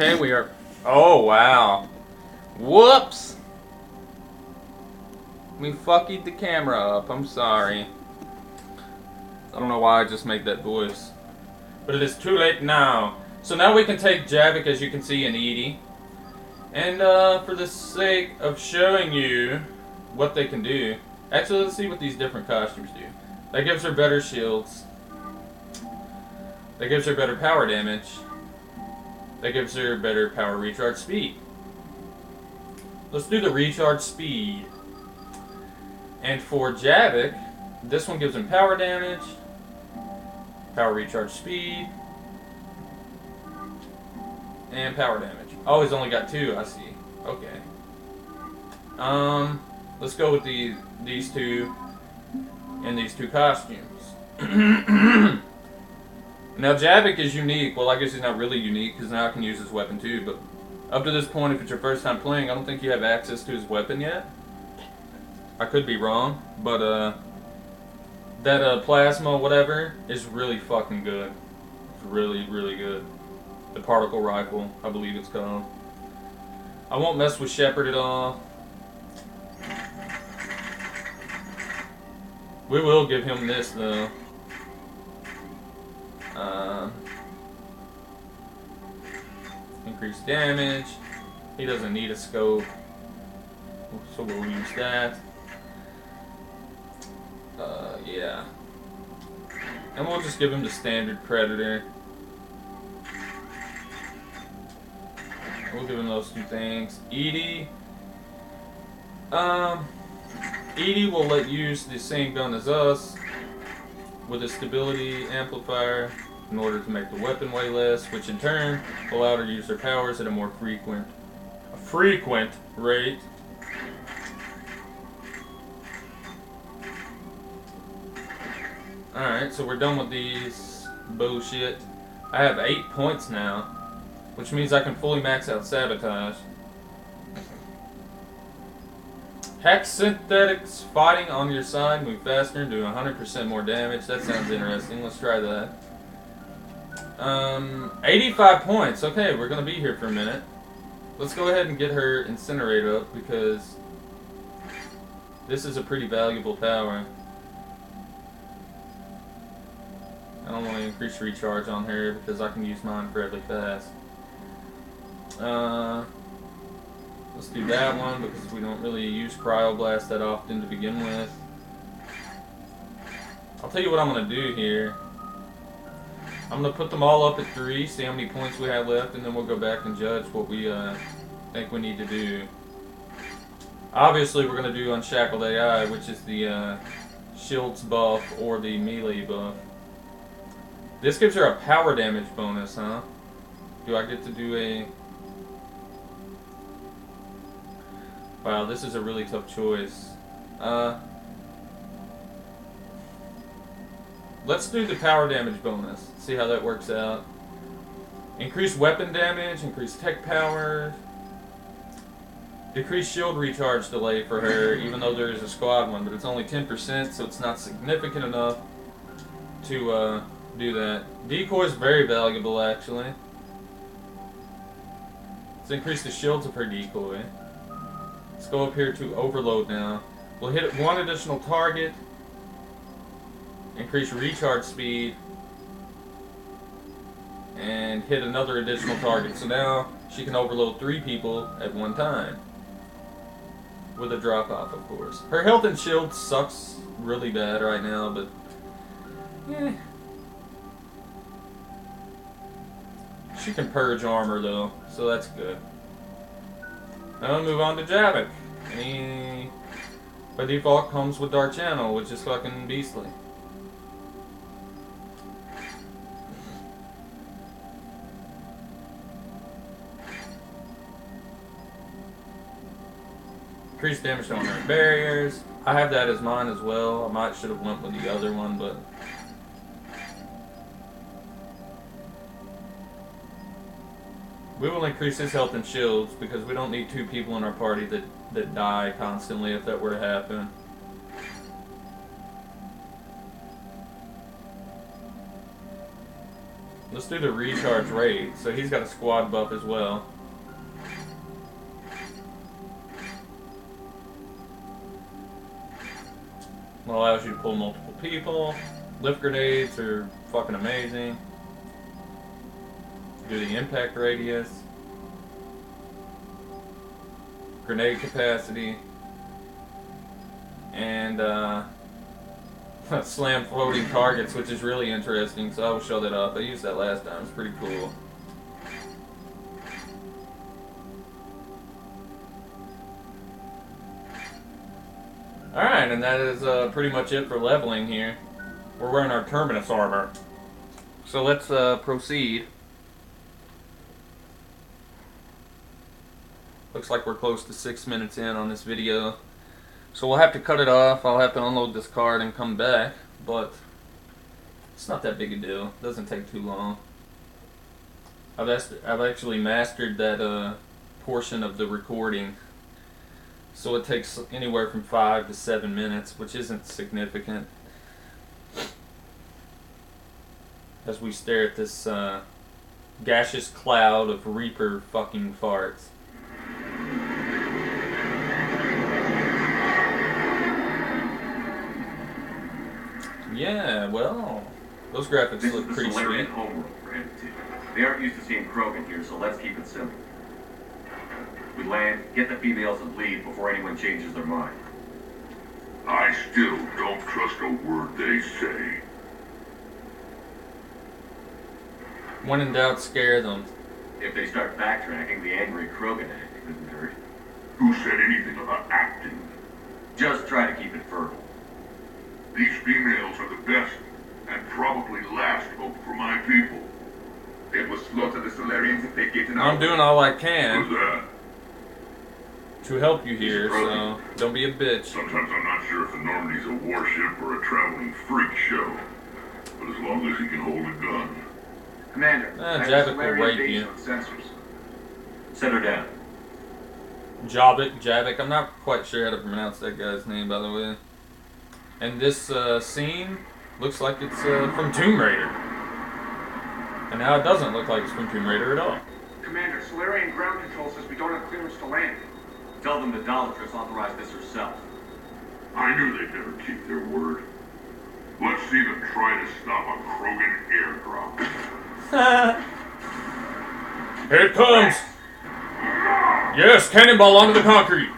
Okay, we are... Oh, wow. Whoops! We fucked the camera up. I'm sorry. I don't know why I just made that voice. But it is too late now. So now we can take Javik, as you can see, and Edie. And for the sake of showing you what they can do... Actually, let's see what these different costumes do. That gives her better shields. That gives her better power damage. That gives her better power recharge speed. Let's do the recharge speed. And for Javik, this one gives him power damage, power recharge speed, and power damage. Oh, he's only got 2, I see. Okay. Let's go with these two and these 2 costumes. Now, Javik is unique. Well, I guess he's not really unique, because now I can use his weapon too, but up to this point, if it's your first time playing, I don't think you have access to his weapon yet. I could be wrong, but, that, plasma, whatever, is really fucking good. It's really, really good. The particle rifle, I believe it's called. I won't mess with Shepard at all. We will give him this, though. Increased damage. He doesn't need a scope, so we'll use that. Yeah. And we'll just give him the standard Predator. We'll give him those 2 things. Edie. Edie will let you use the same gun as us with a stability amplifier in order to make the weapon weigh less, which in turn will allow her to use her powers at a more frequent rate. Alright, so we're done with these bullshit. I have 8 points now, which means I can fully max out Sabotage. Hex Synthetics fighting on your side, move faster, do 100% more damage. That sounds interesting. Let's try that. 85 points. Okay, we're gonna be here for a minute. Let's go ahead and get her Incinerate up, because this is a pretty valuable power. I don't want to increase recharge on her because I can use mine fairly fast. Let's do that one because we don't really use Cryoblast that often to begin with. I'll tell you what I'm going to do here. I'm going to put them all up at 3, see how many points we have left, and then we'll go back and judge what we think we need to do. Obviously, we're going to do Unshackled AI, which is the shields buff or the melee buff. This gives her a power damage bonus, huh? Do I get to do a... Wow, this is a really tough choice. Let's do the power damage bonus. See how that works out. Increase weapon damage, increase tech power. Decrease shield recharge delay for her, even though there is a squad one, but it's only 10%, so it's not significant enough to do that. Decoy is very valuable, actually. Let's increase the shields of her decoy. Let's go up here to overload now. We'll hit 1 additional target. Increase recharge speed. And hit another additional target. So now she can overload 3 people at one time. With a drop off, of course. Her health and shield sucks really bad right now, but... eh. She can purge armor, though, so that's good. Now we'll move on to Javik. He, by default, comes with Dark Channel, which is fucking beastly. Increased damage on her barriers. I have that as mine as well. I might should have went with the other one, but... we will increase his health and shields because we don't need 2 people in our party that die constantly if that were to happen. Let's do the recharge rate. So he's got a squad buff as well. It allows you to pull multiple people. Lift grenades are fucking amazing. Do the impact radius. Grenade capacity. And slam floating targets, which is really interesting, so I will show that up. I used that last time, it's pretty cool. Alright, and that is pretty much it for leveling here. We're wearing our Terminus armor. So let's proceed. Looks like we're close to 6 minutes in on this video. So we'll have to cut it off. I'll have to unload this card and come back. But it's not that big a deal. It doesn't take too long. I've actually mastered that portion of the recording. So it takes anywhere from 5 to 7 minutes, which isn't significant. As we stare at this gaseous cloud of Reaper fucking farts. Yeah, well, those graphics look pretty sweet. This is the homeworld for Entity. They aren't used to seeing Krogan here, so let's keep it simple. We land, get the females and leave before anyone changes their mind. I still don't trust a word they say. When in doubt, scare them. If they start backtracking, the angry Krogan act couldn't hurt. Who said anything about acting? Just try to keep it verbal. These females are the best, and probably last hope for my people. They will slaughter the Solarians if they get in our I'm doing all I Who's can that? to help you here, so don't be a bitch. Sometimes I'm not sure if the Normandy's a warship or a traveling freak show. But as long as he can hold a gun. Commander, Javik will rape you. Sensors. Set her down. Javik, I'm not quite sure how to pronounce that guy's name, by the way. And this scene looks like it's from Tomb Raider. And now it doesn't look like it's from Tomb Raider at all. Commander, Solarian ground control says we don't have clearance to land. Tell them the Dolatress authorized this herself. I knew they'd never keep their word. Let's see them try to stop a Krogan airdrop. Here it comes! Yes, cannonball onto the concrete!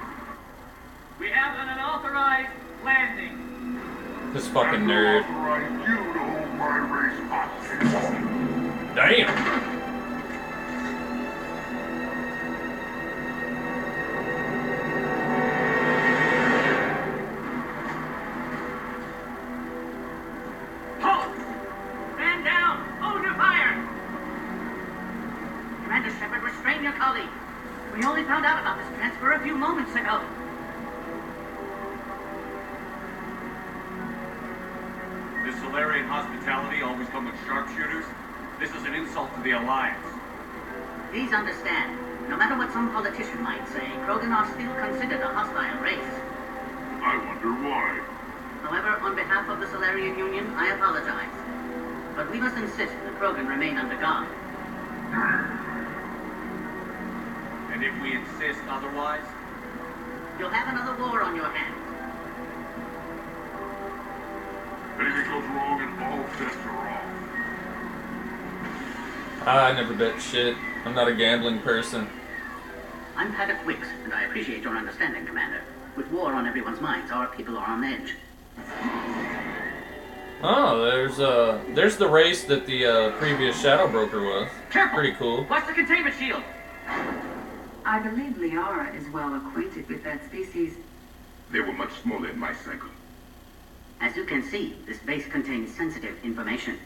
We have an unauthorized landing. This fucking nerd. Authorize you to hold my race hostage. Damn! Halt! Man down! Hold your fire! Commander Shepard, restrain your colleague. We only found out about this transfer a few moments ago. This Solarian hospitality always come with sharpshooters? This is an insult to the Alliance. Please understand, no matter what some politician might say, Krogan are still considered a hostile race. I wonder why. However, on behalf of the Solarian Union, I apologize. But we must insist the Krogan remain under guard. And if we insist otherwise? You'll have another war on your hands. Anything goes wrong and all bets are off. I never bet shit. I'm not a gambling person. I'm Paddock Wicks, and I appreciate your understanding, Commander. With war on everyone's minds, our people are on edge. Oh, there's the race that the previous Shadow Broker was. Careful! Pretty cool. What's the containment shield? I believe Liara is well acquainted with that species. They were much smaller in my cycle. As you can see, this base contains sensitive information.